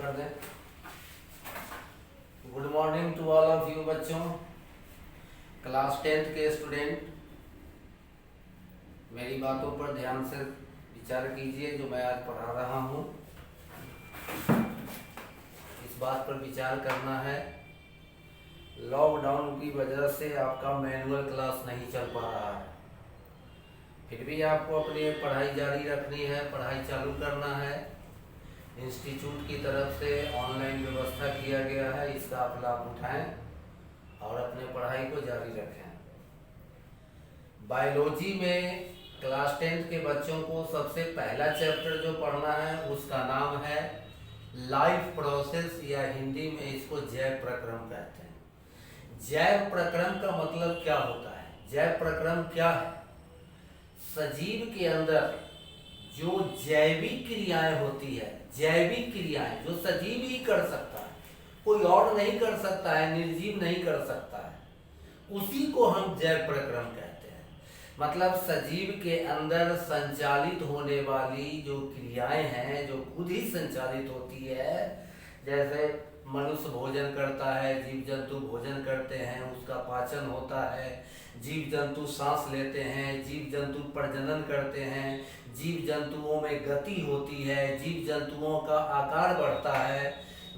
कर दें। Good morning to all of you बच्चों, क्लास 10th के स्टूडेंट। मेरी बातों पर ध्यान से विचार कीजिए जो मैं आज पढ़ा रहा हूँ। इस बात पर विचार करना है, लॉकडाउन की वजह से आपका मैनुअल क्लास नहीं चल पा रहा है, फिर भी आपको अपनी पढ़ाई जारी रखनी है, पढ़ाई चालू करना है। इंस्टीट्यूट की तरफ से ऑनलाइन व्यवस्था किया गया है, इसका आप लाभ उठाएं और अपने पढ़ाई को जारी रखें। बायोलॉजी में क्लास 10th के बच्चों को सबसे पहला चैप्टर जो पढ़ना है उसका नाम है लाइफ प्रोसेस, या हिंदी में इसको जैव प्रक्रम कहते हैं। जैव प्रक्रम का मतलब क्या होता है? जैव प्रक्रम क्या है? सजीव के अंदर जो जैविक क्रियाएं होती है, जैविक क्रियाएं जो सजीव ही कर सकता है, कोई और नहीं कर सकता है, निर्जीव नहीं कर सकता है, उसी को हम जैव प्रक्रम कहते हैं। मतलब सजीव के अंदर संचालित होने वाली जो क्रियाएं हैं, जो खुद ही संचालित होती है, जैसे मनुष्य भोजन करता है, जीव जंतु भोजन करते हैं, उसका पाचन होता है, जीव जंतु सांस लेते हैं, जीव जंतु प्रजनन करते हैं, जीव जंतुओं में गति होती है, जीव जंतुओं का आकार बढ़ता है,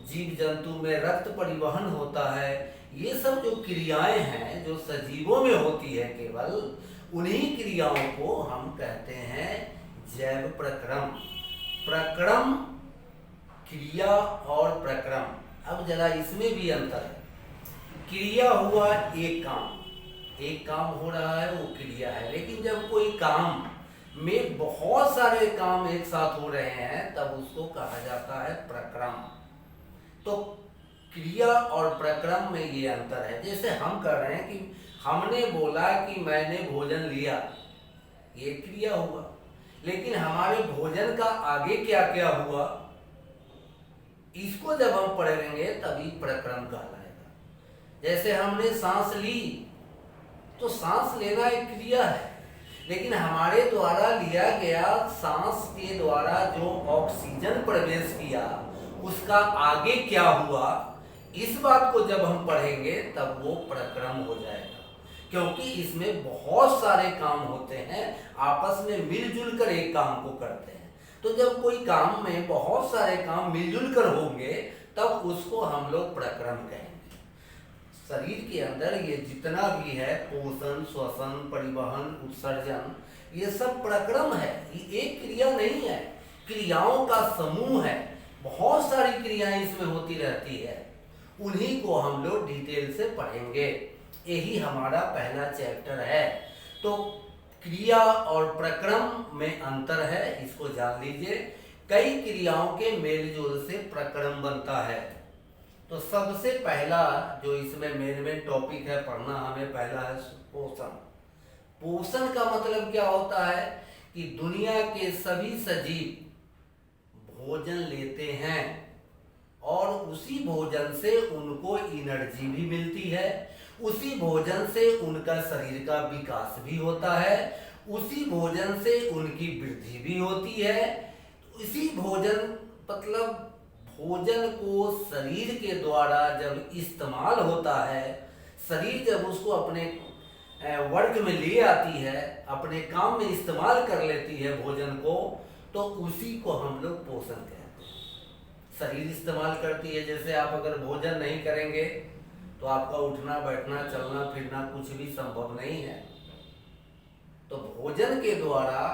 जीव जंतु में रक्त परिवहन होता है। ये सब जो क्रियाएं हैं जो सजीवों में होती है, केवल उन्हीं क्रियाओं को हम कहते हैं जैव प्रक्रम। प्रक्रम, क्रिया और प्रक्रम। अब जरा इसमें भी अंतर है। क्रिया हुआ एक काम हो रहा है, वो क्रिया है। लेकिन जब कोई काम में बहुत सारे काम एक साथ हो रहे हैं तब उसको कहा जाता है प्रक्रम। तो क्रिया और प्रक्रम में ये अंतर है। जैसे हम कर रहे हैं कि हमने बोला कि मैंने भोजन लिया, ये क्रिया हुआ, लेकिन हमारे भोजन का आगे क्या क्या हुआ, इसको जब हम पढ़ेंगे तभी प्रक्रम कहलाएगा। जैसे हमने सांस ली, तो सांस लेना एक क्रिया है, लेकिन हमारे द्वारा लिया गया सांस के द्वारा जो ऑक्सीजन प्रवेश किया उसका आगे क्या हुआ, इस बात को जब हम पढ़ेंगे तब वो प्रक्रम हो जाएगा। क्योंकि इसमें बहुत सारे काम होते हैं, आपस में मिलजुल कर एक काम को करते हैं। तो जब कोई काम में बहुत सारे काम मिलजुल कर होंगे तब उसको हम लोग प्रक्रम कहेंगे। शरीर के अंदर ये जितना भी है, पोषण, श्वसन, परिवहन, उत्सर्जन, ये सब प्रक्रम है। ये एक क्रिया नहीं है, क्रियाओं का समूह है। बहुत सारी क्रियाएं इसमें होती रहती है, उन्हीं को हम लोग डिटेल से पढ़ेंगे। यही हमारा पहला चैप्टर है। तो क्रिया और प्रक्रम में अंतर है, इसको जान लीजिए। कई क्रियाओं के मेलजोल से प्रक्रम बनता है। तो सबसे पहला जो इसमें मेन टॉपिक है पढ़ना हमें, पहला है पोषण। पोषण का मतलब क्या होता है कि दुनिया के सभी सजीव भोजन लेते हैं और उसी भोजन से उनको एनर्जी भी मिलती है, उसी भोजन से उनका शरीर का विकास भी होता है, उसी भोजन से उनकी वृद्धि भी होती है। इसी भोजन, मतलब भोजन को शरीर के द्वारा जब इस्तेमाल होता है, शरीर जब उसको अपने वर्क में ले आती है, अपने काम में इस्तेमाल कर लेती है भोजन को, तो उसी को हम लोग पोषण कहते हैं। शरीर इस्तेमाल करती है। जैसे आप अगर भोजन नहीं करेंगे तो आपका उठना, बैठना, चलना फिरना कुछ भी संभव नहीं है। तो भोजन के द्वारा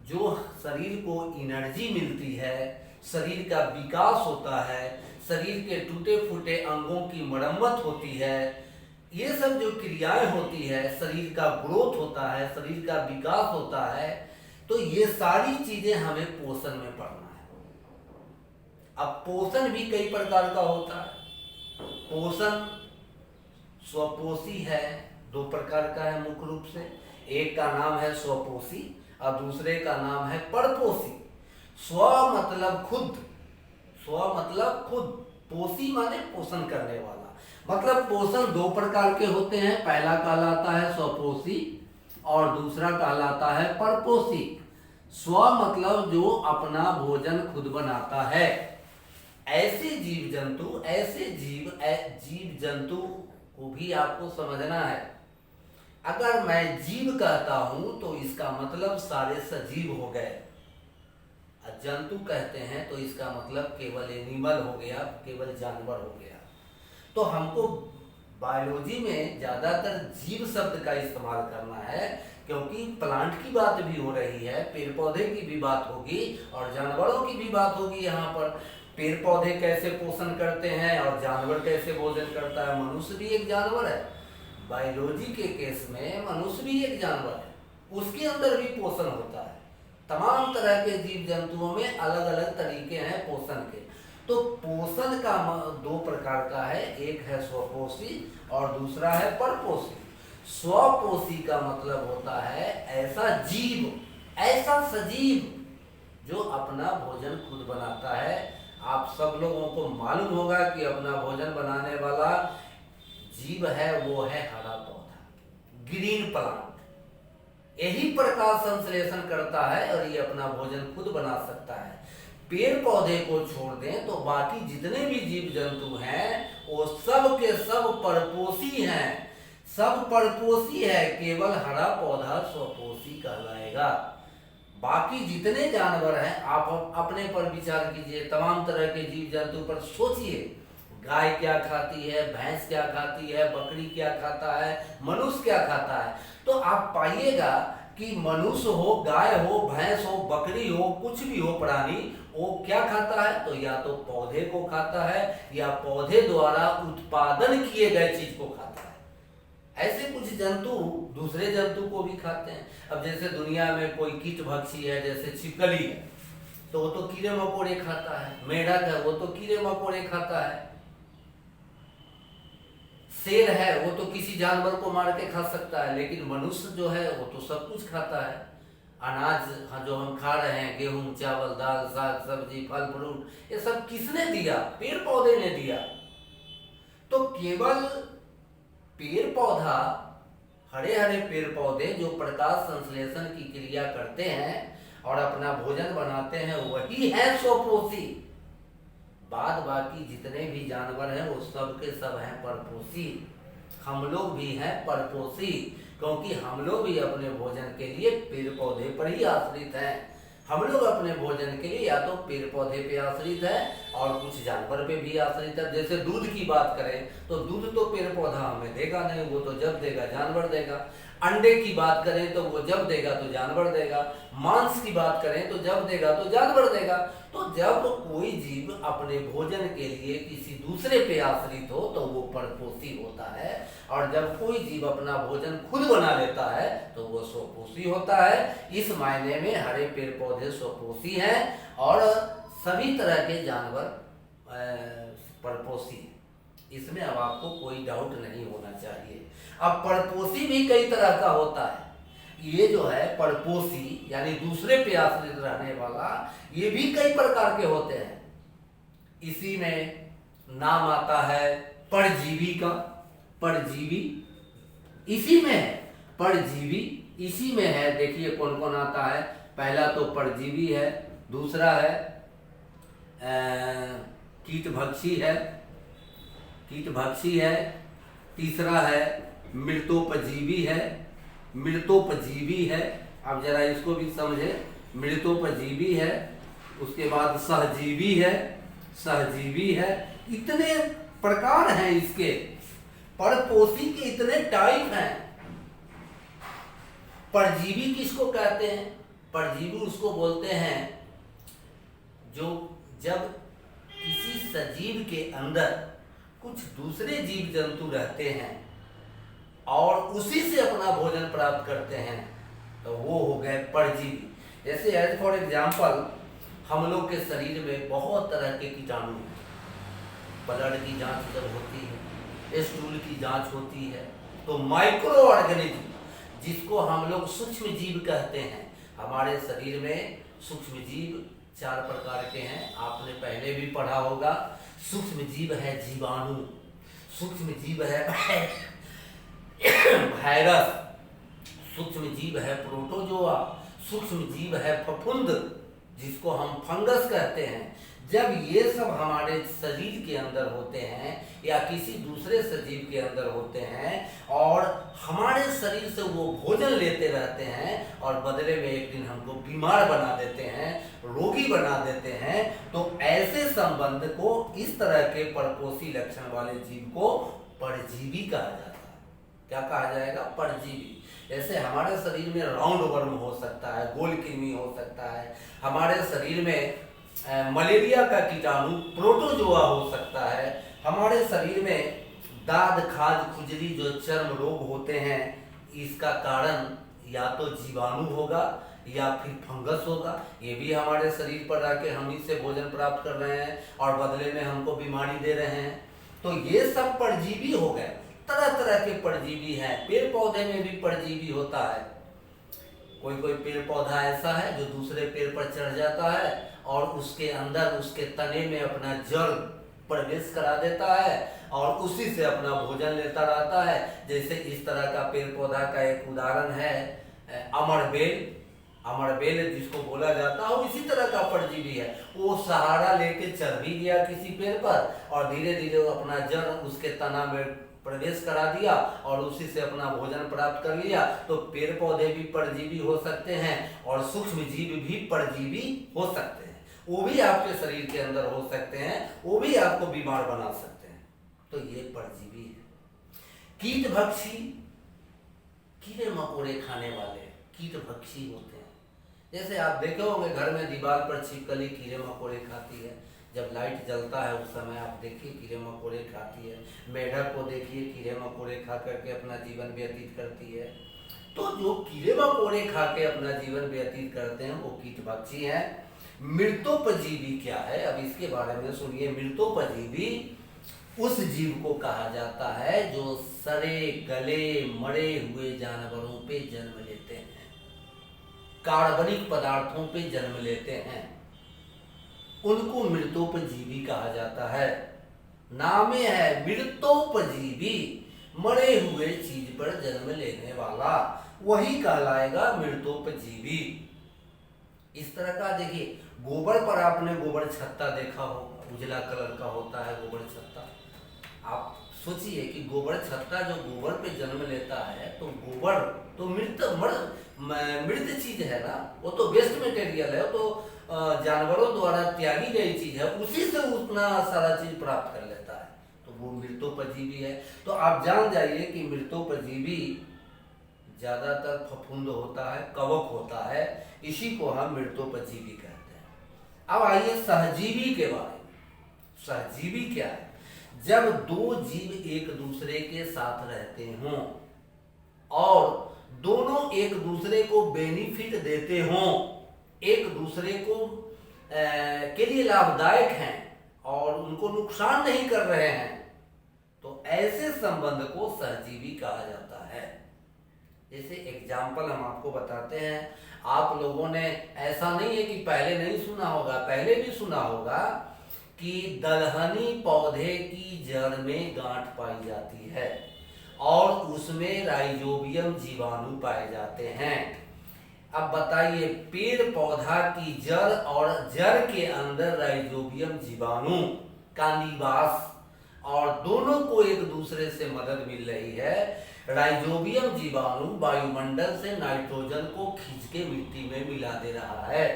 जो शरीर को एनर्जी मिलती है, शरीर का विकास होता है, शरीर के टूटे फूटे अंगों की मरम्मत होती है, ये सब जो क्रियाएं होती है, शरीर का ग्रोथ होता है, शरीर का विकास होता है, तो ये सारी चीजें हमें पोषण में पढ़ना है। अब पोषण भी कई प्रकार का होता है। पोषण स्वपोषी है, दो प्रकार का है मुख्य रूप से। एक का नाम है स्वपोषी और दूसरे का नाम है परपोषी। स्व मतलब खुद, स्व मतलब खुद, पोषी माने पोषण करने वाला। मतलब पोषण दो प्रकार के होते हैं, पहला कहलाता है स्वपोषी और दूसरा कहलाता है परपोषी। स्व मतलब जो अपना भोजन खुद बनाता है, ऐसे जीव जंतु को भी आपको समझना है। अगर मैं जीव कहता हूं तो इसका मतलब सारे सजीव हो गए, जंतु कहते हैं तो इसका मतलब केवल एनिमल हो गया, केवल जानवर हो गया। तो हमको बायोलॉजी में ज्यादातर जीव शब्द का इस्तेमाल करना है, क्योंकि प्लांट की बात भी हो रही है, पेड़ पौधे की भी बात होगी और जानवरों की भी बात होगी। यहाँ पर पेड़ पौधे कैसे पोषण करते हैं और जानवर कैसे भोजन करता है। मनुष्य भी एक जानवर है, बायोलॉजी के केस में मनुष्य भी एक जानवर है, उसके अंदर भी पोषण होता है। तमाम तरह के जीव जंतुओं में अलग अलग तरीके हैं पोषण के। तो पोषण का दो प्रकार का है, एक है स्वपोषी और दूसरा है परपोषी। स्वपोषी का मतलब होता है ऐसा जीव, ऐसा सजीव जो अपना भोजन खुद बनाता है। आप सब लोगों को मालूम होगा कि अपना भोजन बनाने वाला जीव है वो है हरा पौधा, ग्रीन प्लांट। यही प्रकाश संश्लेषण करता है और ये अपना भोजन खुद बना सकता है। पेड़ पौधे को छोड़ दें तो बाकी जितने भी जीव जंतु हैं वो सब के सब परपोषी हैं, सब परपोषी है, केवल हरा पौधा स्वपोषी कहलाएगा। बाकी जितने जानवर हैं, आप अपने पर विचार कीजिए, तमाम तरह के जीव जंतु पर सोचिए, गाय क्या खाती है, भैंस क्या खाती है, बकरी क्या खाता है, मनुष्य क्या खाता है। तो आप पाइएगा कि मनुष्य हो, गाय हो, भैंस हो, बकरी हो, कुछ भी हो प्राणी, वो क्या खाता है, तो या तो पौधे को खाता है या पौधे द्वारा उत्पादन किए गए चीज को खाता है। ऐसे कुछ जंतु दूसरे जंतु को भी खाते हैं। अब जैसे दुनिया में कोई कीट भक्षी है, जैसे छिपकली है तो वो तो कीड़े मकोड़े खाता है, मेढक है वो तो कीड़े मकोड़े खाता है, शेर है वो तो किसी जानवर को मार के खा सकता है, लेकिन मनुष्य जो है वो तो सब कुछ खाता है। अनाज जो हम खा रहे हैं, गेहूं, चावल, दाल, साग सब्जी, फल फ्रूट, ये सब किसने दिया? पेड़ पौधे ने दिया। तो केवल पेड़ पौधा, हरे हरे पेड़ पौधे जो प्रकाश संश्लेषण की क्रिया करते हैं और अपना भोजन बनाते हैं, वही है स्वपोषी। बाद बाकी जितने भी जानवर हैं वो सब के सब हैं परपोषी। हम लोग भी हैं परपोषी, क्योंकि हम लोग भी अपने भोजन के लिए पेड़ पौधे पर ही आश्रित हैं। हम लोग अपने भोजन के लिए या तो पेड़ पौधे पे आश्रित है और कुछ जानवर पे भी आश्रित है। जैसे दूध की बात करें तो दूध तो पेड़ पौधा हमें देगा नहीं, वो तो जब देगा जानवर देगा। अंडे की बात करें तो वो जब देगा तो जानवर देगा। मांस की बात करें तो जब देगा तो जानवर देगा। तो जब कोई जीव अपने भोजन के लिए किसी दूसरे पे आश्रित हो तो वो परपोषी होता है, और जब कोई जीव अपना भोजन खुद बना लेता है तो वो स्वपोषी होता है। इस मायने में हरे पेड़ पौधे स्वपोषी हैं और सभी तरह के जानवर परपोषी हैं। इसमें अब आपको कोई डाउट नहीं होना चाहिए। अब परपोषी भी कई तरह का होता है। ये जो है परपोषी यानी दूसरे पे आश्रित रहने वाला, ये भी कई प्रकार के होते हैं। इसी में नाम आता है परजीवी का, परजीवी इसी में है, परजीवी इसी में है। देखिए कौन कौन आता है। पहला तो परजीवी है, दूसरा है कीटभक्षी है, कीटभक्षी है, तीसरा है मृतोपजीवी है, मृतोपजीवी है। अब जरा इसको भी समझे, मृतोपजीवी है, उसके बाद सहजीवी है, सहजीवी है। इतने प्रकार हैं इसके, परपोषी के इतने टाइप हैं। परजीवी किसको कहते हैं? परजीवी उसको बोलते हैं जो जब किसी सजीव के अंदर कुछ दूसरे जीव जंतु रहते हैं और उसी से अपना भोजन प्राप्त करते हैं, तो वो हो गए परजीवी। जैसे एज फॉर एग्जाम्पल, हम लोग के शरीर में बहुत तरह के कीटाणु हैं। ब्लड की जांच जब होती है, स्टूल की जांच होती है, तो माइक्रो ऑर्गेनिज्म जिसको हम लोग सूक्ष्म जीव कहते हैं, हमारे शरीर में सूक्ष्म जीव 4 प्रकार के हैं। आपने पहले भी पढ़ा होगा। सूक्ष्म जीव है जीवाणु, सूक्ष्म जीव है वायरस, सूक्ष्म जीव है प्रोटोजोआ, सूक्ष्म जीव है फफूंद जिसको हम फंगस कहते हैं, जब ये सब हमारे शरीर के अंदर होते हैं या किसी दूसरे सजीव के अंदर होते हैं और हमारे शरीर से वो भोजन लेते रहते हैं और बदले में एक दिन हमको बीमार बना देते हैं, रोगी बना देते हैं, तो ऐसे संबंध को, इस तरह के परपोषी लक्षण वाले जीव को परजीवी कहा जाता है। क्या कहा जाएगा? परजीवी। जैसे हमारे शरीर में राउंड वर्म हो सकता है, गोल कृमि हो सकता है, हमारे शरीर में मलेरिया का कीटाणु प्रोटोजोआ हो सकता है, हमारे शरीर में दाद, खाज, खुजली जो चर्म रोग होते हैं, इसका कारण या तो जीवाणु होगा या फिर फंगस होगा। ये भी हमारे शरीर पर आके हम इससे भोजन प्राप्त कर रहे हैं और बदले में हमको बीमारी दे रहे हैं। तो ये सब परजीवी हो गए। तरह तरह के परजीवी हैं। पेड़ पौधे में भी परजीवी होता है। कोई कोई पेड़ पौधा ऐसा है जो दूसरे पेड़ पर चढ़ जाता है और उसके अंदर, उसके तने में अपना जड़ प्रवेश करा देता है और उसी से अपना भोजन लेता रहता है। जैसे इस तरह का पेड़ पौधा का एक उदाहरण है अमरबेल। अमरबेल जिसको बोला जाता है वो इसी तरह का परजीवी है। वो सहारा लेके चढ़ भी गया किसी पेड़ पर और धीरे धीरे वो अपना जड़ उसके तना में प्रवेश करा दिया और उसी से अपना भोजन प्राप्त कर लिया। तो पेड़ पौधे भी परजीवी हो सकते हैं और सूक्ष्म जीव भी परजीवी हो सकते हैं। वो भी आपके शरीर के अंदर हो सकते हैं, वो भी आपको बीमार बना सकते हैं। तो ये परजीवी है। कीट भक्षी, कीड़े मकोड़े खाने वाले कीट भक्षी होते हैं। जैसे आप देखे होंगे घर में दीवार पर छिपकली कीड़े मकोड़े खाती है। जब लाइट जलता है उस समय आप देखिए कीड़े मकोड़े खाती है। मेढक को देखिए कीड़े मकोड़े खा करके अपना जीवन व्यतीत करती है। तो जो कीड़े मकोड़े खा के अपना जीवन व्यतीत करते हैं वो कीट भक्षी हैं। मृतोपजीवी क्या है, अब इसके बारे में सुनिए। मृतोपजीवी उस जीव को कहा जाता है जो सड़े गले मरे हुए जानवरों पे जन्म लेते हैं, कार्बनिक पदार्थों पे जन्म लेते हैं, उनको मृतोपजीवी कहा जाता है। नामे है मृतोपजीवी, मरे हुए चीज पर जन्म लेने वाला, वही कहलाएगा मृतोपजीवी। इस तरह का देखिए, गोबर पर आपने गोबर छत्ता देखा होगा, उजला कलर का होता है गोबर छत्ता। आप सोचिए कि गोबर छत्ता जो गोबर पे जन्म लेता है, तो गोबर तो मृत चीज है ना, वो तो वेस्ट मटेरियल है, वो तो जानवरों द्वारा त्यागी गई चीज है, उसी से उतना सारा चीज प्राप्त कर लेता है, तो वो मृतोपजीवी है। तो आप जान जाइए कि मृतोपजीवी ज्यादातर फफूंद होता है, कवक होता है, इसी को हम मृतोपजीवी कहते हैं। अब आइए सहजीवी के बारे में। सहजीवी क्या है? जब दो जीव एक दूसरे के साथ रहते हों और दोनों एक दूसरे को बेनिफिट देते हों, एक दूसरे को के लिए लाभदायक हैं और उनको नुकसान नहीं कर रहे हैं, तो ऐसे संबंध को सहजीवी कहा जाता है। जैसे एग्जाम्पल हम आपको बताते हैं। आप लोगों ने, ऐसा नहीं है कि पहले नहीं सुना होगा, पहले भी सुना होगा कि दलहनी पौधे की जड़ में गांठ पाई जाती है और उसमें राइजोबियम जीवाणु पाए जाते हैं। अब बताइए, पेड़ पौधा की जड़ और जड़ के अंदर राइजोबियम जीवाणु का निवास और दोनों को एक दूसरे से मदद मिल रही है। राइजोबियम जीवाणु वायुमंडल से नाइट्रोजन को खींच के मिट्टी में मिला दे रहा है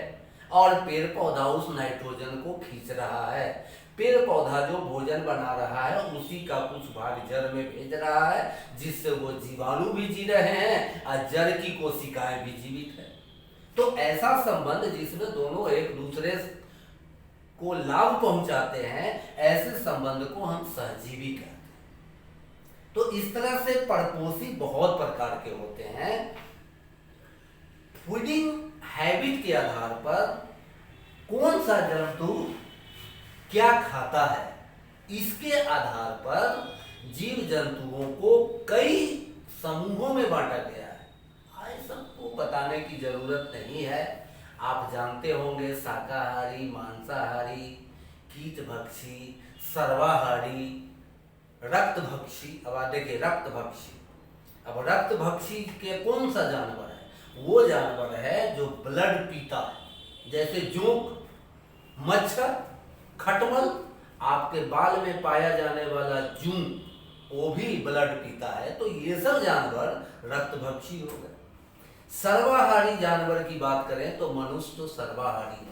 और पेड़ पौधा उस नाइट्रोजन को खींच रहा है। पेड़ पौधा जो भोजन बना रहा है उसी का कुछ भाग जड़ में भेज रहा है, जिससे वो जीवाणु भी जी रहे हैं और जड़ की कोशिकाएं भी जीवित है। तो ऐसा संबंध जिसमें दोनों एक दूसरे को लाभ पहुंचाते हैं, ऐसे संबंध को हम सहजीवी कहते हैं। तो इस तरह से परपोषी बहुत प्रकार के होते हैं। फूडिंग हैबिट के आधार पर कौन सा जंतु क्या खाता है, इसके आधार पर जीव जंतुओं को कई समूहों में बांटा गया है। आए सबको बताने की जरूरत नहीं है, आप जानते होंगे। शाकाहारी, मांसाहारी, कीटभक्षी, सर्वाहारी, रक्तभक्षी। अब देखिए रक्तभक्षी, अब रक्तभक्षी के कौन सा जानवर है? वो जानवर है जो ब्लड पीता है, जैसे जोंक, मच्छर खटमल, आपके बाल में पाया जाने वाला जूं, वो भी ब्लड पीता है। तो ये सब जानवर रक्तभक्षी हो गए। सर्वाहारी जानवर की बात करें तो मनुष्य तो सर्वाहारी है।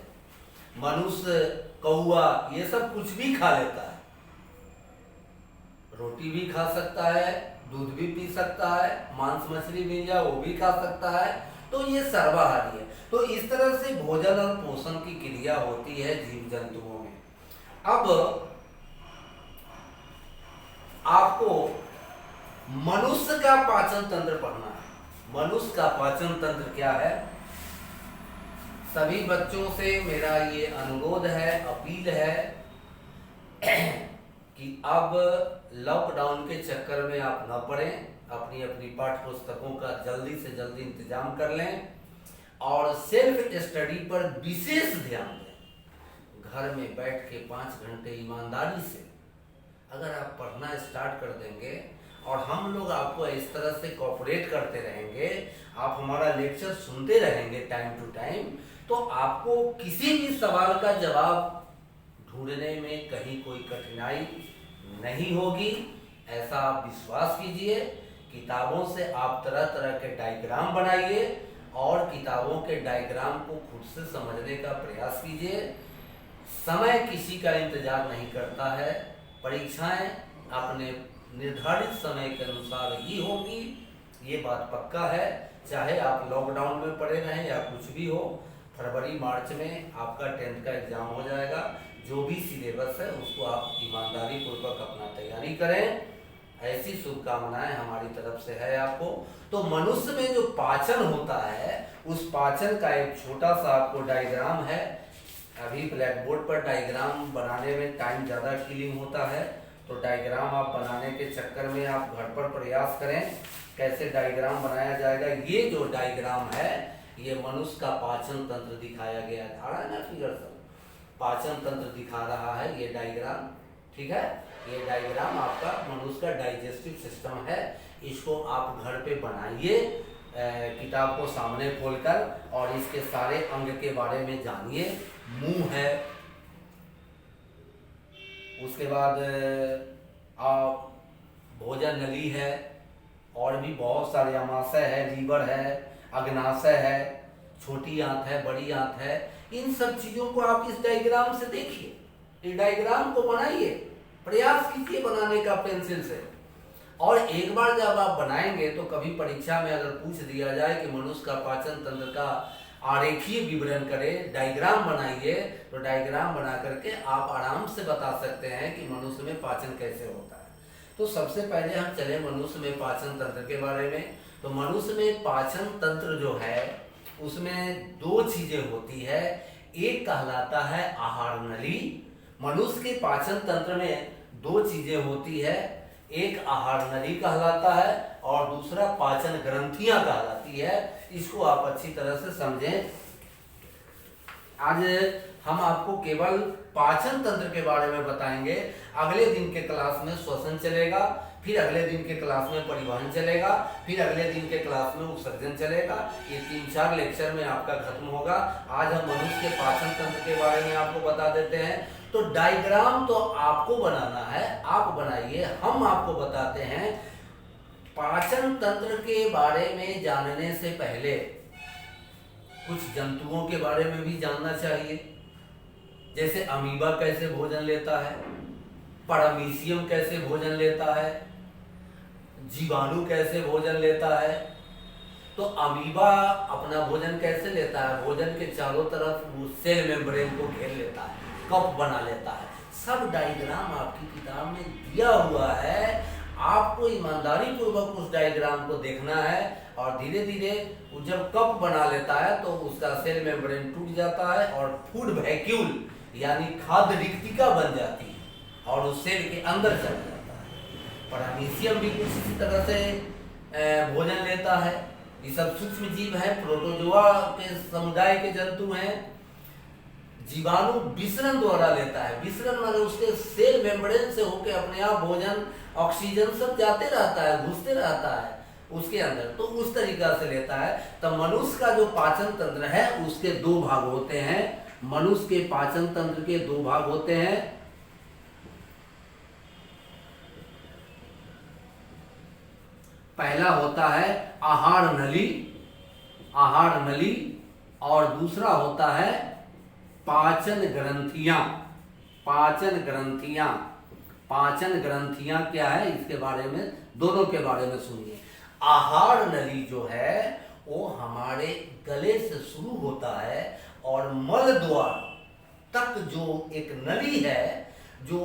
मनुष्य, कौवा, ये सब कुछ भी खा लेता है। रोटी भी खा सकता है, दूध भी पी सकता है, मांस मछली मिल जाए वो भी खा सकता है। तो ये सर्वाहारी है। तो इस तरह से भोजन और पोषण की क्रिया होती है जीव जंतुओं में। अब आपको मनुष्य का पाचन तंत्र पढ़ना है। मनुष्य का पाचन तंत्र क्या है? सभी बच्चों से मेरा ये अनुरोध है, अपील है कि अब लॉकडाउन के चक्कर में आप न पड़ें, अपनी अपनी पाठ्य पुस्तकों का जल्दी से जल्दी इंतजाम कर लें और सेल्फ स्टडी पर विशेष ध्यान दें। घर में बैठ के 5 घंटे ईमानदारी से अगर आप पढ़ना स्टार्ट कर देंगे और हम लोग आपको इस तरह से कोऑपरेट करते रहेंगे, आप हमारा लेक्चर सुनते रहेंगे टाइम टू टाइम, तो आपको किसी भी सवाल का जवाब ढूंढने में कहीं कोई कठिनाई नहीं होगी। ऐसा आप विश्वास कीजिए। किताबों से आप तरह तरह के डायग्राम बनाइए और किताबों के डायग्राम को खुद से समझने का प्रयास कीजिए। समय किसी का इंतजार नहीं करता है। परीक्षाएं अपने निर्धारित समय के अनुसार ही होगी, ये बात पक्का है। चाहे आप लॉकडाउन में पड़े रहें या कुछ भी हो, फरवरी मार्च में आपका 10th का एग्जाम हो जाएगा। जो भी सिलेबस है उसको आप ईमानदारी पूर्वक अपना तैयारी करें, ऐसी शुभकामनाएं हमारी तरफ से है आपको। तो मनुष्य में जो पाचन होता है, उस पाचन का एक छोटा सा आपको डायग्राम है। अभी ब्लैक बोर्ड पर डायग्राम बनाने में टाइम ज़्यादा किलिंग होता है, तो डायग्राम आप बनाने के चक्कर में आप घर पर प्रयास करें कैसे डायग्राम बनाया जाएगा। ये जो डायग्राम है, ये मनुष्य का पाचन तंत्र दिखाया गया है। आ रहा है ना फिगर सब? पाचन तंत्र दिखा रहा है ये डायग्राम, ठीक है। ये डायग्राम आपका मनुष्य का डाइजेस्टिव सिस्टम है। इसको आप घर पे बनाइए, किताब को सामने खोलकर, और इसके सारे अंग के बारे में जानिए। मुंह है, उसके बाद भोजन नली है, और भी बहुत सारे अमाशय है, लीवर है, अग्नाशय है, छोटी आंत है, बड़ी आंत है। इन सब चीजों को आप इस डायग्राम से देखिए, इस डायग्राम को बनाइए, प्रयास कीजिए बनाने का पेंसिल से। और एक बार जब आप बनाएंगे तो कभी परीक्षा में अगर पूछ दिया जाए कि मनुष्य का पाचन तंत्र का आरेखीय विवरण करें, डायग्राम बनाइए, तो डायग्राम बना करके आप आराम से बता सकते हैं कि मनुष्य में पाचन कैसे होता है। तो सबसे पहले हम चले मनुष्य में पाचन तंत्र के बारे में। तो मनुष्य में पाचन तंत्र जो है उसमें 2 चीजें होती है। एक कहलाता है आहार नली। मनुष्य के पाचन तंत्र में 2 चीजें होती है, एक आहार नली कहलाता है और दूसरा पाचन ग्रंथियां कहलाती है। इसको आप अच्छी तरह से समझें। आज हम आपको केवल पाचन तंत्र के बारे में बताएंगे। अगले दिन के क्लास में श्वसन चलेगा, फिर अगले दिन के क्लास में परिवहन चलेगा, फिर अगले दिन के क्लास में उत्सर्जन चलेगा। ये 3-4 लेक्चर में आपका खत्म होगा। आज हम मनुष्य के पाचन तंत्र के बारे में आपको बता देते हैं। तो डायग्राम तो आपको बनाना है, आप बनाइए, हम आपको बताते हैं। पाचन तंत्र के बारे में जानने से पहले कुछ जंतुओं के बारे में भी जानना चाहिए। जैसे अमीबा कैसे भोजन लेता है, पैरामीशियम कैसे भोजन लेता है, जीवाणु कैसे भोजन लेता है। तो अमीबा अपना भोजन कैसे लेता है? भोजन के चारों तरफ वो सेल मेम्ब्रेन को घेर लेता है, कप बना लेता है। सब डायग्राम आपकी किताब में दिया हुआ है। आपको ईमानदारी पूर्वक उस डायग्राम को देखना है और धीरे धीरे वो जब कप बना लेता है तो उसका सेल मेम्ब्रेन टूट जाता है और फूड वैक्यूल यानी खाद्य रिक्तिका बन जाती है और उस सेल के अंदर चला जाता है। पैरामीशियम भी कुछ इसी तरह से भोजन लेता है। ये सब सूक्ष्म जीव है, प्रोटोजोआ के समुदाय के जंतु हैं। जीवाणु विसरण द्वारा लेता है। विसरण माने उसके सेल मेम्ब्रेन से होकर अपने आप भोजन, ऑक्सीजन सब जाते रहता है, घुसते रहता है उसके अंदर, तो उस तरीका से लेता है। तो मनुष्य का जो पाचन तंत्र है उसके 2 भाग होते हैं, मनुष्य के पाचन तंत्र के दो भाग होते हैं। पहला होता है आहार नली, आहार नली, और दूसरा होता है पाचन ग्रंथियां। पाचन ग्रंथियां, पाचन ग्रंथियां क्या है इसके बारे में, दोनों के बारे में सुनिए। आहार नली जो है वो हमारे गले से शुरू होता है और मल द्वार तक जो एक नली है, जो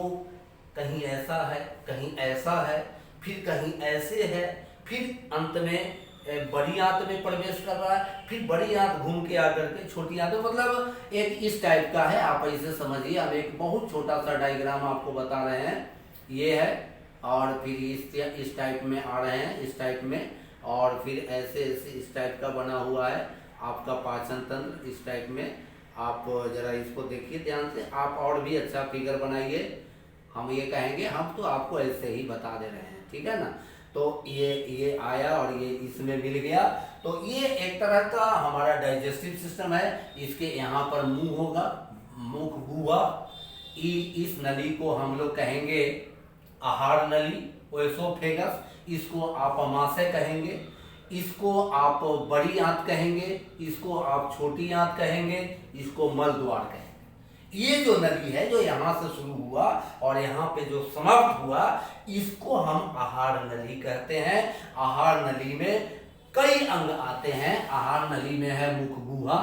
कहीं ऐसा है, कहीं ऐसा है, फिर कहीं ऐसे है, फिर अंत में बड़ी आंत में प्रवेश कर रहा है, फिर बड़ी आंत घूम के आकर के छोटी आंत, मतलब एक इस टाइप का है। आप ऐसे समझिए, अब एक बहुत छोटा सा डायग्राम आपको बता रहे हैं, ये है, और फिर इस टाइप में आ रहे हैं, इस टाइप में, और फिर ऐसे ऐसे इस टाइप का बना हुआ है आपका पाचन तंत्र, इस टाइप में। आप जरा इसको देखिए ध्यान से, आप और भी अच्छा फिगर बनाइए। हम ये कहेंगे, हम तो आपको ऐसे ही बता दे रहे हैं, ठीक है ना। तो ये आया और ये इसमें मिल गया। तो ये एक तरह का हमारा डाइजेस्टिव सिस्टम है। इसके यहाँ पर मुंह होगा, मुख गुहा। इस नली को हम लोग कहेंगे आहार नली, ओएसोफेगस। इसको आप अमाशय कहेंगे, इसको आप बड़ी आंत कहेंगे, इसको आप छोटी आंत कहेंगे, इसको मल द्वार कहेंगे। ये जो नली है जो यहाँ से शुरू हुआ और यहाँ पे जो समाप्त हुआ, इसको हम आहार नली कहते हैं। आहार नली में कई अंग आते हैं। आहार नली में है मुख गुहा,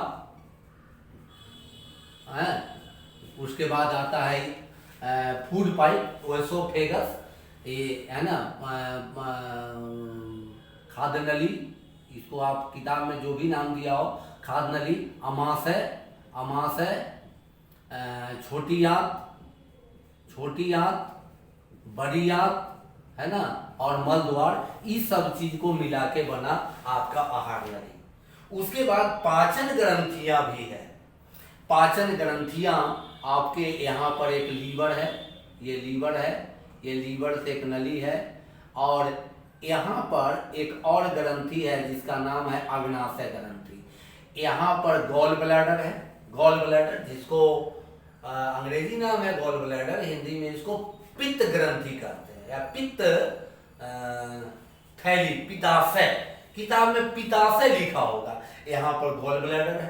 उसके बाद आता है फूड पाइप, ओएसोफेगस, ये है ना, खाद्य नली, इसको आप किताब में जो भी नाम दिया हो, खाद्य नली, अमाशय, अमाशय, छोटी आंत, छोटी आंत, बड़ी आंत, है ना, और मल द्वार। इस सब चीज को मिला के बना आपका आहार नली। उसके बाद पाचन ग्रंथियां भी है। पाचन ग्रंथियां आपके यहाँ पर एक लीवर है, ये लीवर है, ये लीवर से एक नली है, और यहाँ पर एक और ग्रंथि है जिसका नाम है अग्नाशय ग्रंथि। यहाँ पर गॉल ब्लैडर है, गॉल ब्लैडर, जिसको अंग्रेजी नाम है गॉल ब्लैडर, हिंदी में इसको पित्त ग्रंथि कहते हैं, या पित्त थैली, पित्ताशय। किताब में पित्ताशय लिखा होगा, यहाँ पर गॉल ब्लैडर है,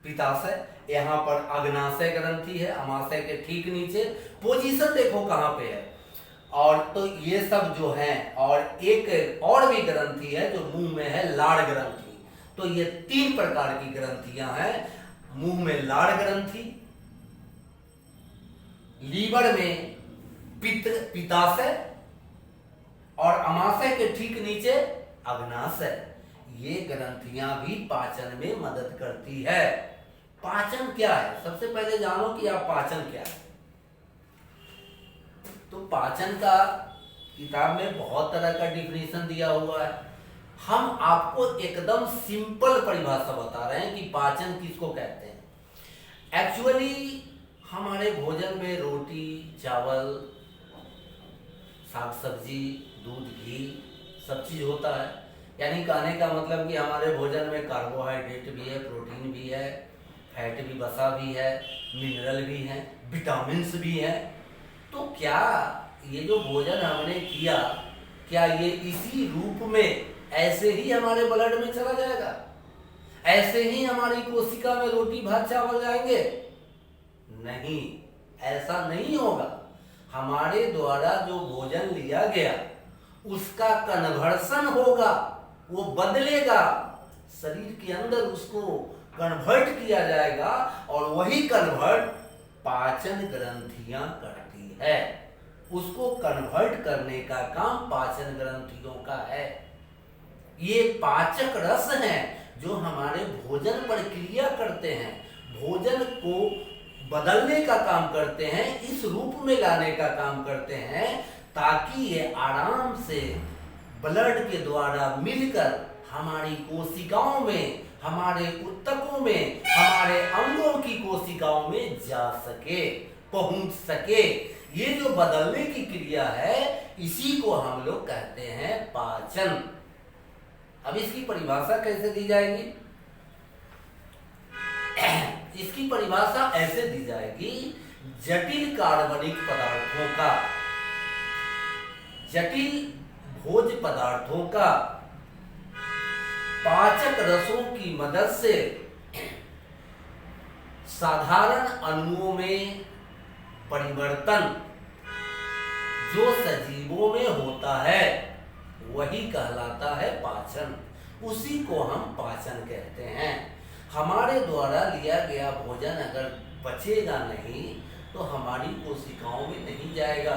पित्ताशय। यहाँ पर अग्नाशय ग्रंथि है, अमाशय के ठीक नीचे। पोजीशन देखो कहाँ पे है। और तो ये सब जो है, और एक और भी ग्रंथि है जो मुंह में है, लाड़ ग्रंथि। तो ये 3 प्रकार की ग्रंथियां हैं। मुंह में लाड़ ग्रंथि, लीवर में पित्ताशय, और अमाशय के ठीक नीचे अग्नाशय। ये ग्रंथियां भी पाचन में मदद करती है। पाचन क्या है, सबसे पहले जानो कि आप पाचन क्या है। तो पाचन का किताब में बहुत तरह का डिफिनेशन दिया हुआ है। हम आपको एकदम सिंपल परिभाषा बता रहे हैं कि पाचन किसको कहते हैं। एक्चुअली हमारे भोजन में रोटी, चावल, साग सब्जी, दूध, घी, सब चीज होता है। यानी कहने का मतलब कि हमारे भोजन में कार्बोहाइड्रेट भी है, प्रोटीन भी है, फैट भी, वसा भी है, मिनरल भी है, विटामिन्स भी है। तो क्या ये जो भोजन हमने किया, क्या ये इसी रूप में ऐसे ही हमारे ब्लड में चला जाएगा? ऐसे ही हमारी कोशिका में रोटी भात चावल जाएंगे? नहीं, ऐसा नहीं होगा। हमारे द्वारा जो भोजन लिया गया उसका कन्वर्सन होगा, वो बदलेगा, शरीर के अंदर उसको कन्वर्ट किया जाएगा, और वही कन्वर्ट पाचन ग्रंथियां करती है। उसको कन्वर्ट करने का काम पाचन ग्रंथियों का है। ये पाचक रस हैं जो हमारे भोजन पर क्रिया करते हैं, भोजन को बदलने का काम करते हैं, इस रूप में लाने का काम करते हैं, ताकि ये आराम से ब्लड के द्वारा मिलकर हमारी कोशिकाओं में, हमारे ऊतकों में, हमारे अंगों की कोशिकाओं में जा सके, पहुंच सके। ये जो बदलने की क्रिया है, इसी को हम लोग कहते हैं पाचन। अब इसकी परिभाषा कैसे दी जाएगी? इसकी परिभाषा ऐसे दी जाएगी, जटिल कार्बनिक पदार्थों का, जटिल भोज्य पदार्थों का पाचक रसों की मदद से साधारण अणुओं में परिवर्तन जो सजीवों में होता है वही कहलाता है पाचन। उसी को हम पाचन कहते हैं। हमारे द्वारा लिया गया भोजन अगर पचेगा नहीं तो हमारी कोशिकाओं में नहीं जाएगा,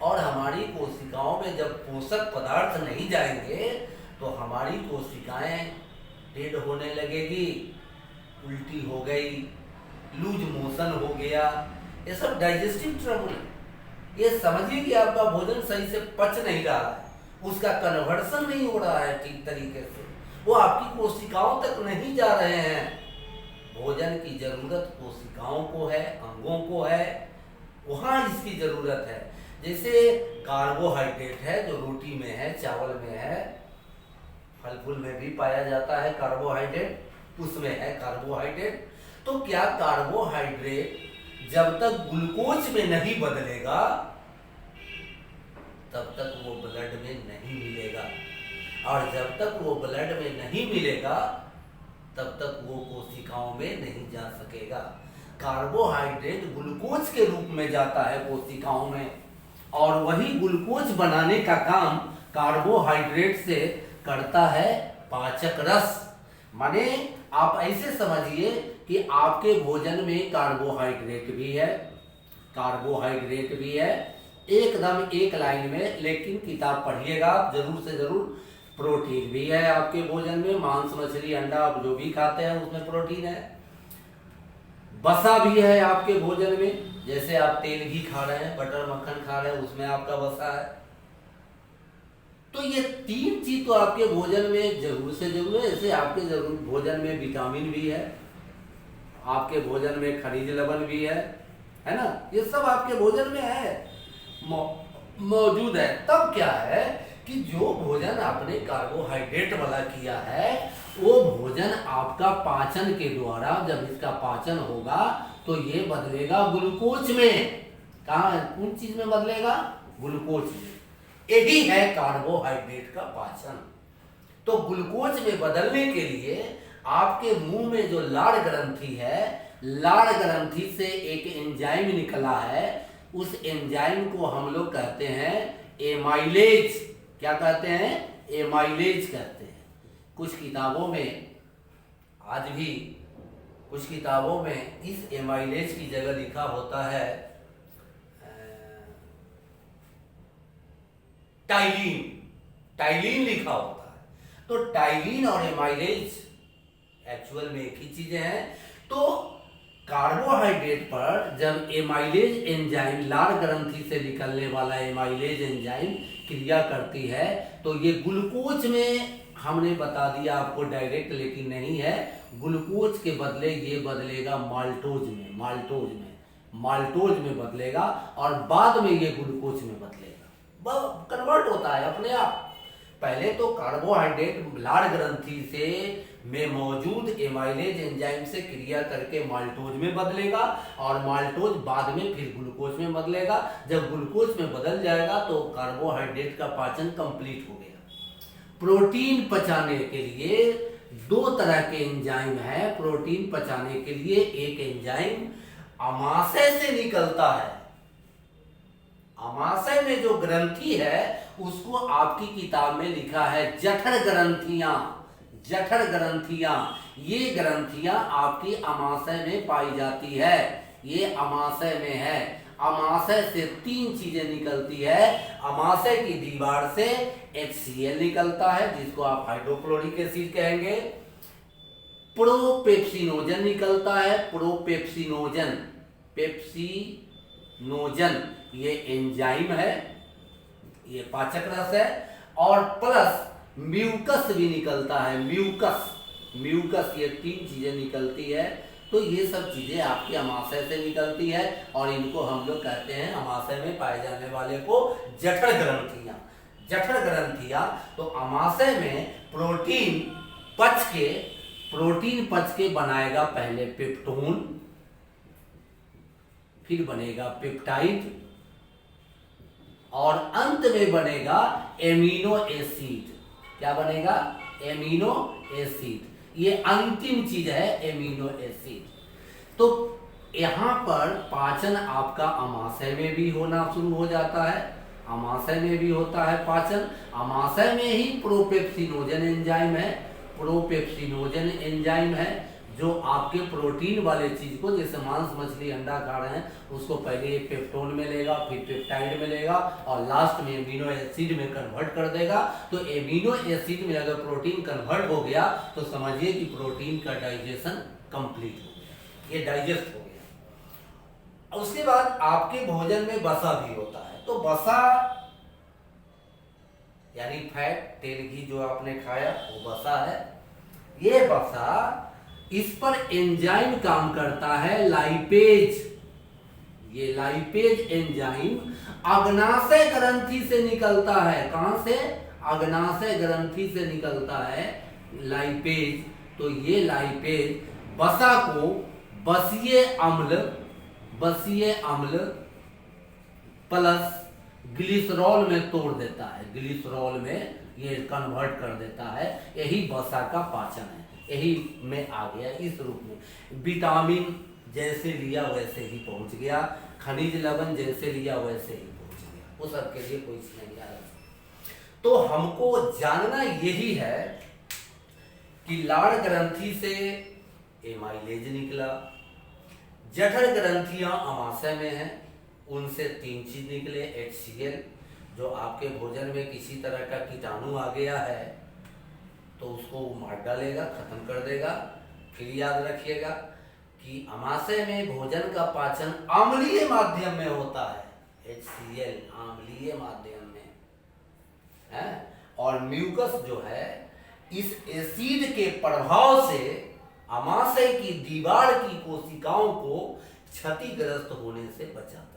और हमारी कोशिकाओं में जब पोषक पदार्थ नहीं जाएंगे तो हमारी कोशिकाएं डेड होने लगेगी, उल्टी हो गई, लूज मोशन हो गया, ये सब डाइजेस्टिव ट्रबल है। ये समझिए कि आपका भोजन सही से पच नहीं रहा है, उसका कन्वर्सन नहीं हो रहा है ठीक तरीके से, वो आपकी कोशिकाओं तक नहीं जा रहे हैं। भोजन की जरूरत कोशिकाओं को है, अंगों को है, वहां इसकी जरूरत है। जैसे कार्बोहाइड्रेट है जो रोटी में है, चावल में है, फल फूल में भी पाया जाता है कार्बोहाइड्रेट, उसमें है कार्बोहाइड्रेट। तो क्या कार्बोहाइड्रेट जब तक ग्लूकोज में नहीं बदलेगा तब तक वो ब्लड में नहीं मिलेगा, और जब तक वो ब्लड में नहीं मिलेगा तब तक वो कोशिकाओं में नहीं जा सकेगा। कार्बोहाइड्रेट ग्लूकोज के रूप में जाता है कोशिकाओं में, और वही ग्लूकोज बनाने का काम कार्बोहाइड्रेट से करता है पाचक रस। माने आप ऐसे समझिए कि आपके भोजन में कार्बोहाइड्रेट भी है, कार्बोहाइड्रेट भी है एकदम एक लाइन में, लेकिन किताब पढ़िएगा आप जरूर से जरूर। प्रोटीन भी है आपके भोजन में, मांस मछली अंडा आप जो भी खाते हैं उसमें प्रोटीन है। वसा भी है आपके भोजन में, जैसे आप तेल घी खा रहे हैं, बटर मक्खन खा रहे हैं, उसमें आपका वसा है। तो ये तीन चीज तो आपके भोजन में जरूर से जरूर है। जैसे आपके जरूर भोजन में विटामिन भी है, आपके भोजन में खनिज लवण भी है ना, ये सब आपके भोजन में है, मौजूद है। तब क्या है कि जो भोजन आपने कार्बोहाइड्रेट वाला किया है वो भोजन आपका पाचन के द्वारा, जब इसका पाचन होगा तो ये बदलेगा ग्लूकोज में। कहाँ, कौन चीज में बदलेगा? ग्लूकोज में। यही है कार्बोहाइड्रेट का पाचन। तो ग्लूकोज में बदलने के लिए आपके मुंह में जो लाड़ ग्रंथि है, लाड़ ग्रंथि से एक एंजाइम निकला है, उस एंजाइम को हम लोग कहते हैं एमाइलेज। क्या कहते हैं? एमाइलेज कहते हैं। कुछ किताबों में, आज भी कुछ किताबों में इस एमाइलेज की जगह लिखा होता है टाइलिन, टाइलिन लिखा होता है। तो टाइलिन और एमाइलेज एक्चुअल में एक ही चीजें हैं। तो कार्बोहाइड्रेट पर जब एमाइलेज एंजाइम, लाड़ ग्रंथि से निकलने वाला एमाइलेज एंजाइम क्रिया करती है तो ये ग्लूकोज में, हमने बता दिया आपको डायरेक्ट, लेकिन नहीं है, ग्लूकोज के बदले ये बदलेगा माल्टोज में, माल्टोज में, माल्टोज में बदलेगा, और बाद में ये ग्लूकोज में बदलेगा, कन्वर्ट होता है अपने आप। पहले तो कार्बोहाइड्रेट लाड़ ग्रंथि से में मौजूद एमाइलेज एंजाइम से क्रिया करके माल्टोज में बदलेगा, और माल्टोज बाद में फिर ग्लूकोज में बदलेगा। जब ग्लूकोज में बदल जाएगा तो कार्बोहाइड्रेट का पाचन कंप्लीट हो गया। प्रोटीन पचाने के लिए दो तरह के एंजाइम है। प्रोटीन पचाने के लिए एक एंजाइम अमाशय से निकलता है। अमाशय में जो ग्रंथि है उसको आपकी किताब में लिखा है जठर ग्रंथियां, जठर ग्रंथियां। ये ग्रंथियां आपकी अमाशय में पाई जाती है, ये अमाशय में है। अमाशय से तीन चीजें निकलती है। अमाशय की दीवार से HCl निकलता है जिसको आप हाइड्रोक्लोरिक एसिड कहेंगे। प्रोपेप्सिनोजन निकलता है, प्रोपेप्सिनोजन, पेप्सिनोजन ये एंजाइम है, ये पाचक रस है। और प्लस म्यूकस भी निकलता है, म्यूकस, म्यूकस, ये तीन चीजें निकलती है। तो ये सब चीजें आपके अमाशय से निकलती है, और इनको हम लोग कहते हैं, अमाशय में पाए जाने वाले को जठर ग्रंथियां, जठर ग्रंथियां। तो अमाशय में प्रोटीन पच के प्रोटीन पच के बनाएगा पहले पेप्टोन, फिर बनेगा पेप्टाइड और अंत में बनेगा एमिनो एसिड। क्या बनेगा? Amino acid. ये अंतिम चीज है एमिनो एसिड। तो यहां पर पाचन आपका आमाशय में भी होना शुरू हो जाता है, आमाशय में भी होता है पाचन। आमाशय में ही प्रोपेप्सिनोजन एंजाइम है, प्रोपेप्सिनोजन एंजाइम है जो आपके प्रोटीन वाले चीज को, जैसे मांस मछली अंडा खा रहे हैं, उसको पहले पेप्टोन में लेगा, फिर पेप्टाइड में लेगा और लास्ट में एमिनो एसिड में कन्वर्ट कर देगा। तो एमिनो एसिड में अगर प्रोटीन कन्वर्ट हो गया तो समझिए कि प्रोटीन का डाइजेशन कंप्लीट हो गया, ये डाइजेस्ट हो गया। उसके बाद आपके भोजन में वसा भी होता है। तो वसा यानी फैट, तेल घी जो आपने खाया वो वसा है। ये वसा, इस पर एंजाइम काम करता है लाइपेज। ये लाइपेज एंजाइम अग्नाशय ग्रंथि से निकलता है। कहां से? अग्नाशय ग्रंथि से निकलता है लाइपेज। तो ये लाइपेज वसा को बसीय अम्ल प्लस ग्लिसरॉल में तोड़ देता है, ग्लिसरॉल में ये कन्वर्ट कर देता है। यही वसा का पाचन है, यही में आ गया इस रूप में। विटामिन जैसे लिया वैसे ही पहुंच गया, खनिज लवण जैसे लिया वैसे ही पहुंच गया, वो सबके लिए कोई नहीं आया। तो हमको जानना यही है कि लाड़ ग्रंथि से एमाइलेज निकला, जठर ग्रंथियां आमाशय में हैं, उनसे 3 चीज निकले। HCl, जो आपके भोजन में किसी तरह का कीटाणु आ गया है तो उसको मार डालेगा, खत्म कर देगा। फिर याद रखिएगा कि आमाशय में भोजन का पाचन अम्लीय माध्यम में होता है। HCl अम्लीय माध्यम में है। और म्यूकस जो है इस एसिड के प्रभाव से आमाशय की दीवार की कोशिकाओं को क्षतिग्रस्त होने से बचाता है।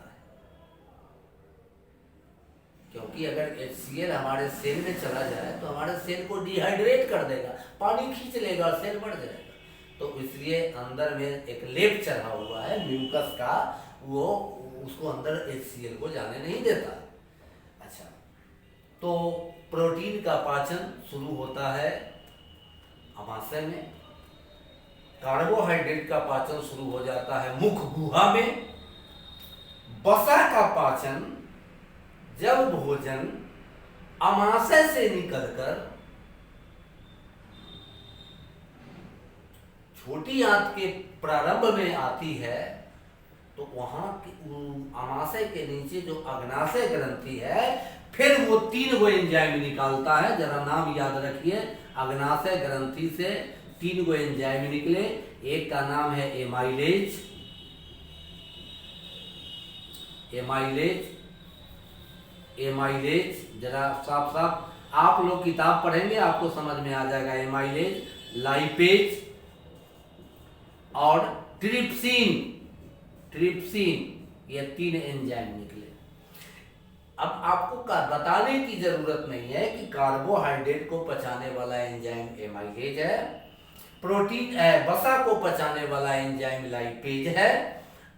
क्योंकि अगर HCl हमारे सेल में चला जाए तो हमारे सेल को डिहाइड्रेट कर देगा, पानी खींच लेगा और सेल बढ़ जाएगा। तो इसलिए अंदर में एक लेप चढ़ा हुआ है म्यूकस का, वो उसको अंदर HCl को जाने नहीं देता। अच्छा, तो प्रोटीन का पाचन शुरू होता है आमाशय में, कार्बोहाइड्रेट का पाचन शुरू हो जाता है मुख गुहा में, वसा का पाचन जब भोजन आमाशय से निकलकर छोटी आंत के प्रारंभ में आती है तो वहां आमाशय के नीचे जो अग्नाशय ग्रंथि है, फिर वो 3 गो एंजाइम निकालता है। जरा नाम याद रखिए, अग्नाशय ग्रंथि से 3 गो एंजाइम निकले। एक का नाम है एमाइलेज, जरा साफ साफ आप लोग किताब पढ़ेंगे आपको समझ में आ जाएगा। एमाइलेज, लाइपेज और ट्रिप्सिन, ये 3 एंजाइम निकले। अब आपको बताने की जरूरत नहीं है कि कार्बोहाइड्रेट को पचाने वाला एंजाइम एमाइलेज है, प्रोटीन वसा को पचाने वाला एंजाइम लाइपेज है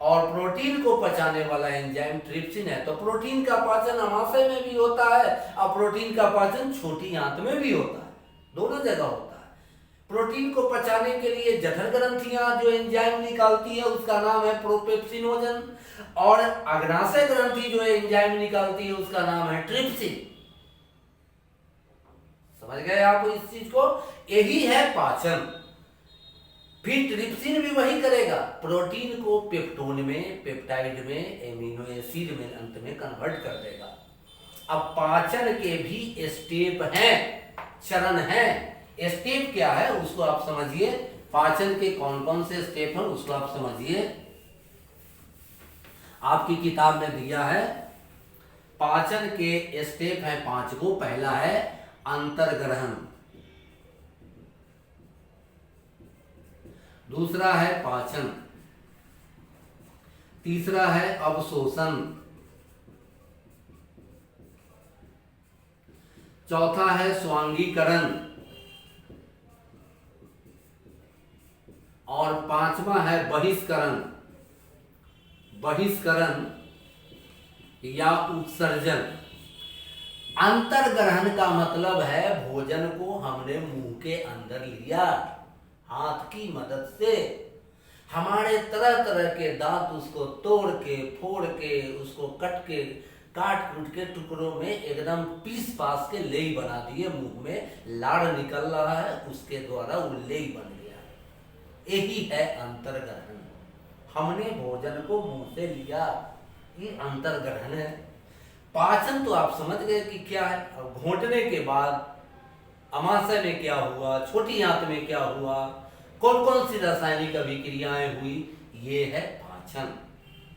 और प्रोटीन को पचाने वाला एंजाइम ट्रिप्सिन है। तो प्रोटीन का पाचन आमाशय में भी होता है और प्रोटीन का पाचन छोटी आंत में भी होता है, दोनों जगह होता है। प्रोटीन को पचाने के लिए जठर ग्रंथियां जो एंजाइम निकालती है उसका नाम है प्रोपेप्सिनोजन, और अग्नाशय ग्रंथि जो एंजाइम निकालती है उसका नाम है ट्रिप्सिन। समझ गए आप इस चीज को? यही है पाचन। फिर ट्रिप्सिन भी वही करेगा, प्रोटीन को पेप्टोन में, पेप्टाइड में, एमिनो एसिड में अंत में कन्वर्ट कर देगा। अब पाचन के भी स्टेप हैं, चरण हैं। स्टेप क्या है उसको आप समझिए, पाचन के कौन कौन से स्टेप हैं उसको आप समझिए। आपकी किताब में दिया है पाचन के स्टेप हैं 5 गो। पहला है अंतर्ग्रहण, दूसरा है पाचन, तीसरा है अवशोषण, चौथा है स्वांगीकरण, और पांचवा है बहिष्करण। बहिष्करण या उत्सर्जन। अंतर्ग्रहण का मतलब है भोजन को हमने मुंह के अंदर लिया हाथ की मदद से। हमारे तरह तरह के दांत उसको तोड़ के फोड़ के उसको काट कूट के टुकड़ों में एकदम पीस पास के लेई बना दिए। मुंह में लाड़ निकल रहा है, उसके द्वारा वो लेई बन गया। यही है अंतर्ग्रहण। हमने भोजन को मुंह से लिया, ये अंतर्ग्रहण है। पाचन तो आप समझ गए कि क्या है। अब घोंटने के बाद अमाशय में क्या हुआ, छोटी आंत में क्या हुआ, कौन कौन सी रासायनिक अभिक्रियाएं हुई, ये है पाचन।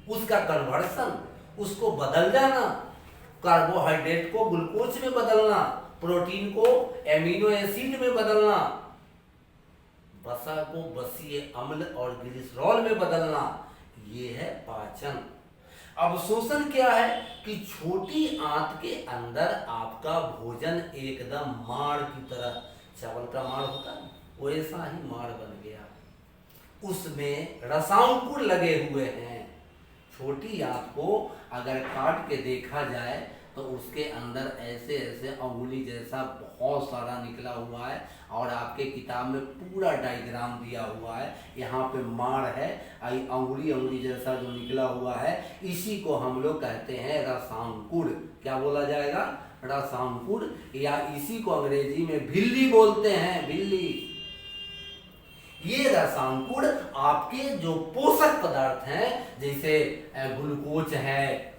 उसका कन्वर्सन, उसको बदल जाना, कार्बोहाइड्रेट को ग्लूकोज में बदलना, प्रोटीन को एमिनो एसिड में बदलना, वसा को बसीय अम्ल और ग्लिसरॉल में बदलना, ये है पाचन। अवशोषण क्या है कि छोटी आंत के अंदर आपका भोजन एकदम माड़ की तरह, चावल का माड़ होता है वैसा ही माड़ बन गया, उसमें रसांकुर लगे हुए हैं। छोटी आंत को अगर काट के देखा जाए तो उसके अंदर ऐसे ऐसे अंगुली जैसा बहुत सारा निकला हुआ है, और आपके किताब में पूरा डायग्राम दिया हुआ है। यहाँ पे माड़ है, अंगुली अंगुली जैसा जो निकला हुआ है, इसी को हम लोग कहते हैं रसांकुर। क्या बोला जाएगा? रसांकुर, या इसी को अंग्रेजी में भिल्ली बोलते हैं, भिल्ली। ये रसांकुर आपके जो पोषक पदार्थ हैं, जैसे ग्लूकोज है,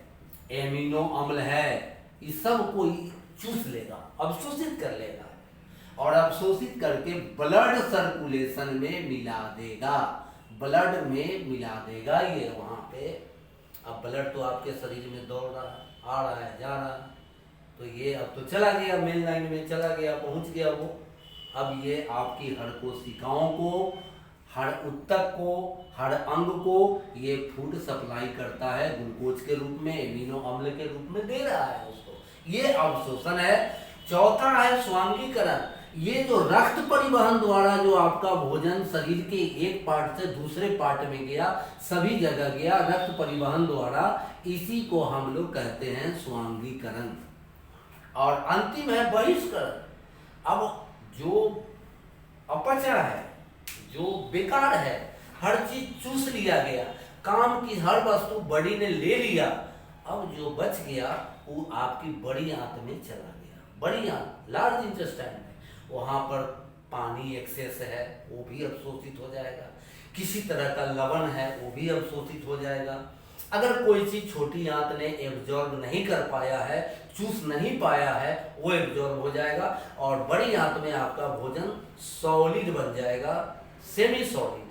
एमिनो अम्ल है, इस सब को चूस लेगा, अवशोषित कर लेगा, और अवशोषित करके ब्लड सर्कुलेशन में मिला देगा, ब्लड में मिला देगा। ये वहां पे अब ब्लड तो आपके शरीर में दौड़ रहा है, आ रहा है, जा रहा है, तो ये अब तो चला गया, मेन लाइन में चला गया, पहुंच गया वो। अब ये आपकी हर कोशिकाओं को, हर उत्तक को, हर अंग को ये फूड सप्लाई करता है, ग्लूकोज के रूप में, एमिनो अम्ल के रूप में दे रहा है उसको। ये अवशोषण है। चौथा है स्वांगीकरण। ये जो रक्त परिवहन द्वारा जो आपका भोजन शरीर के एक पार्ट से दूसरे पार्ट में गया, सभी जगह गया रक्त परिवहन द्वारा, इसी को हम लोग कहते हैं स्वांगीकरण। और अंतिम है बहिष्करण। अब जो अपचा है, जो बेकार है, हर चीज चूस लिया गया, काम की हर वस्तु बड़ी ने ले लिया, अब जो बच गया वो आपकी बड़ी आंत में चला गया। बड़ी आंत, लार्ज इंटेस्टाइन में, वहां पर पानी एक्सेस है, वो भी अवशोषित हो जाएगा। किसी तरह का लवण है, वो भी अवशोषित हो जाएगा। अगर कोई चीज छोटी आंत ने एब्जॉर्ब नहीं कर पाया है, चूस नहीं पाया है, वो एब्जॉर्ब हो जाएगा, और बड़ी आंत में आपका भोजन सॉलिड बन जाएगा, सेमी सॉलिड,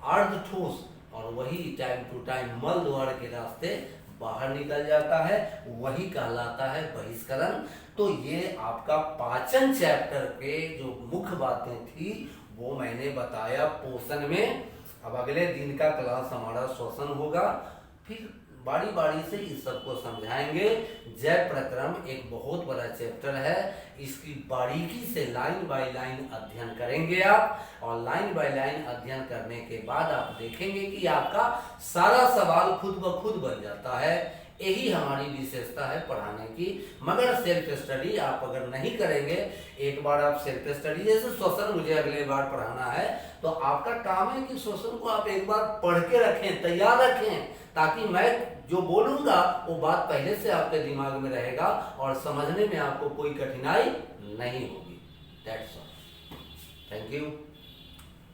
अर्ध ठोस, और वही टाइम टू टाइम मल द्वार के रास्ते बाहर निकल जाता है, वही कहलाता है बहिष्करण। तो ये आपका पाचन चैप्टर के जो मुख्य बातें थी वो मैंने बताया पोषण में। अब अगले दिन का क्लास हमारा श्वसन होगा, फिर बारी बारी से इस सबको समझाएंगे। जय प्रक्रम एक बहुत बड़ा चैप्टर है, इसकी बारीकी से लाइन बाय लाइन अध्ययन करेंगे आप, और लाइन बाय लाइन अध्ययन करने के बाद आप देखेंगे कि आपका सारा सवाल खुद ब खुद बन जाता है। यही हमारी विशेषता है पढ़ाने की। मगर सेल्फ स्टडी आप अगर नहीं करेंगे, एक बार आप सेल्फ स्टडी, जैसे श्वसन मुझे अगले बार पढ़ाना है, तो आपका काम है कि श्वसन को आप एक बार पढ़ के रखें, तैयार रखें, ताकि मैं जो बोलूंगा वो बात पहले से आपके दिमाग में रहेगा और समझने में आपको कोई कठिनाई नहीं होगी। That's all. Thank you.